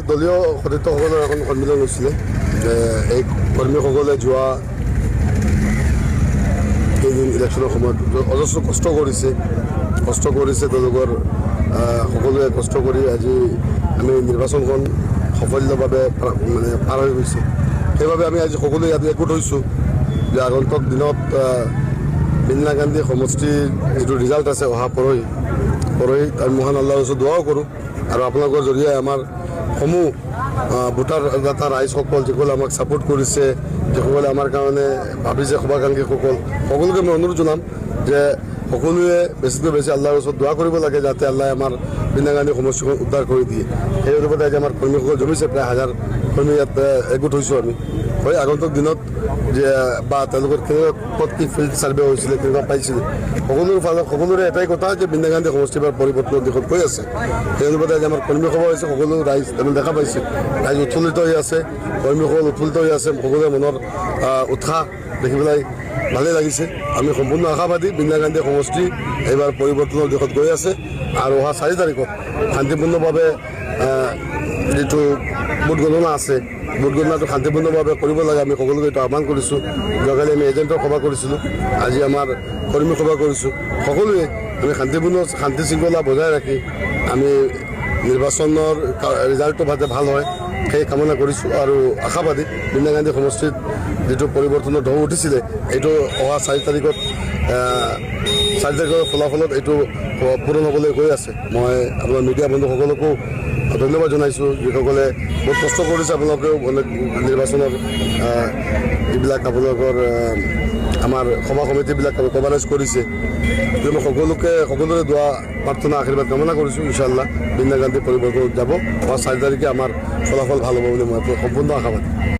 দলীয় সতীৰ্থসকলৰ এখন সন্মিলন হৈছিলে যে এই কৰ্মীসকলে যোৱা কেইদিন ইলেকশ্যনৰ সময়ত অজস্ৰ কষ্ট কৰিছে তেওঁলোকৰ সকলোৱে কষ্ট কৰি আজি আমি নিৰ্বাচনখন সাফল্যভাৱে মানে পাৰ হৈ গৈছে। সেইবাবে আমি আজি সকলোৱে ইয়াত একগোট হৈছোঁ যে আগন্তুক দিনত ইন্দিৰা গান্ধী সমষ্টিৰ যিটো ৰিজাল্ট আছে অহা পৰহি আমি মহান আল্লাহৰ ওচৰত দোৱাও কৰোঁ আৰু আপোনালোকৰ জৰিয়ে আমাৰ সমূহ ভোটাৰ দাতা ৰাইজসকল যিসকলে আমাক ছাপোৰ্ট কৰিছে, যিসকলে আমাৰ কাৰণে ভাবিছে, শুভাকাংক্ষীসকল সকলোকে মই অনুৰোধ জনাম যে সকলোৱে বেছিকৈ বেছি আল্লাহৰ ওচৰত দোৱা কৰিব লাগে যাতে আল্লাহে আমাৰ ইন্দিৰা গান্ধী সমষ্টিখন উদ্ধাৰ কৰি দিয়ে। সেই অনুপাতে আজি আমাৰ কৰ্মীসকল জমিছে, প্ৰায় 1000 কৰ্মী ইয়াত একগোট হৈছোঁ আমি। হয়, আগন্তুক দিনত যে বা তেওঁলোকৰ ক'ত কি ফিল্ড ছাৰ্ভে হৈছিলে, কেনেকুৱা পাইছিলে, সকলোৰে এটাই কথা যে ইন্দিৰা গান্ধী সমষ্টিৰ পৰিৱৰ্তনৰ দিশত গৈ আছে। সেই অনুপাতে আজি আমাৰ কৰ্মী সভা হৈছে, সকলো ৰাইজ আমি দেখা পাইছে, ৰাইজ উৎফুল্লিত হৈ আছে, কৰ্মীসকল উৎফুল্লিত হৈ আছে, সকলোৰে মনৰ উৎসাহ দেখি পেলাই ভালেই লাগিছে। আমি সম্পূৰ্ণ আশাবাদী ইন্দিৰা গান্ধী সমষ্টি এইবাৰ পৰিৱৰ্তনৰ দিশত গৈ আছে আৰু অহা 4 তাৰিখত শান্তিপূৰ্ণভাৱে যিটো ভোট গণনা আছে, ভোট গণনাটো শান্তিপূৰ্ণভাৱে কৰিব লাগে। আমি সকলোকে এইটো আহ্বান কৰিছোঁ। যোৱাকালি আমি এজেণ্টৰ সভা কৰিছিলোঁ, আজি আমাৰ কৰ্মী সভা কৰিছোঁ। সকলোৱে আমি শান্তি শৃংখলা বজাই ৰাখি আমি নিৰ্বাচনৰ ৰিজাল্টটো যাতে ভাল হয় সেই কামনা কৰিছোঁ আৰু আশাবাদী ইন্দিৰা গান্ধী সমষ্টিত যিটো পৰিৱৰ্তনৰ ঢৌ উঠিছিলে এইটো অহা 4 তাৰিখৰ ফলাফলত এইটো পূৰণ হ'বলৈ গৈ আছে। মই আপোনাৰ মিডিয়া বন্ধুসকলকো ধন্যবাদ জনাইছোঁ, যিসকলে বহুত কষ্ট কৰিছে। আপোনালোকেও নিৰ্বাচনৰ যিবিলাক আপোনালোকৰ আমাৰ সভা সমিতিবিলাক কভাৰেজ কৰিছে, মই সকলোৰে দোৱা প্ৰাৰ্থনা আশীৰ্বাদ কামনা কৰিছোঁ। ইনশাআল্লাহ ইন্দিৰা গান্ধী পৰিৱৰ্তন যাব, অহা 4 তাৰিখে আমাৰ ফলাফল ভাল হ'ব বুলি মই সম্পূৰ্ণ আশাবাদী।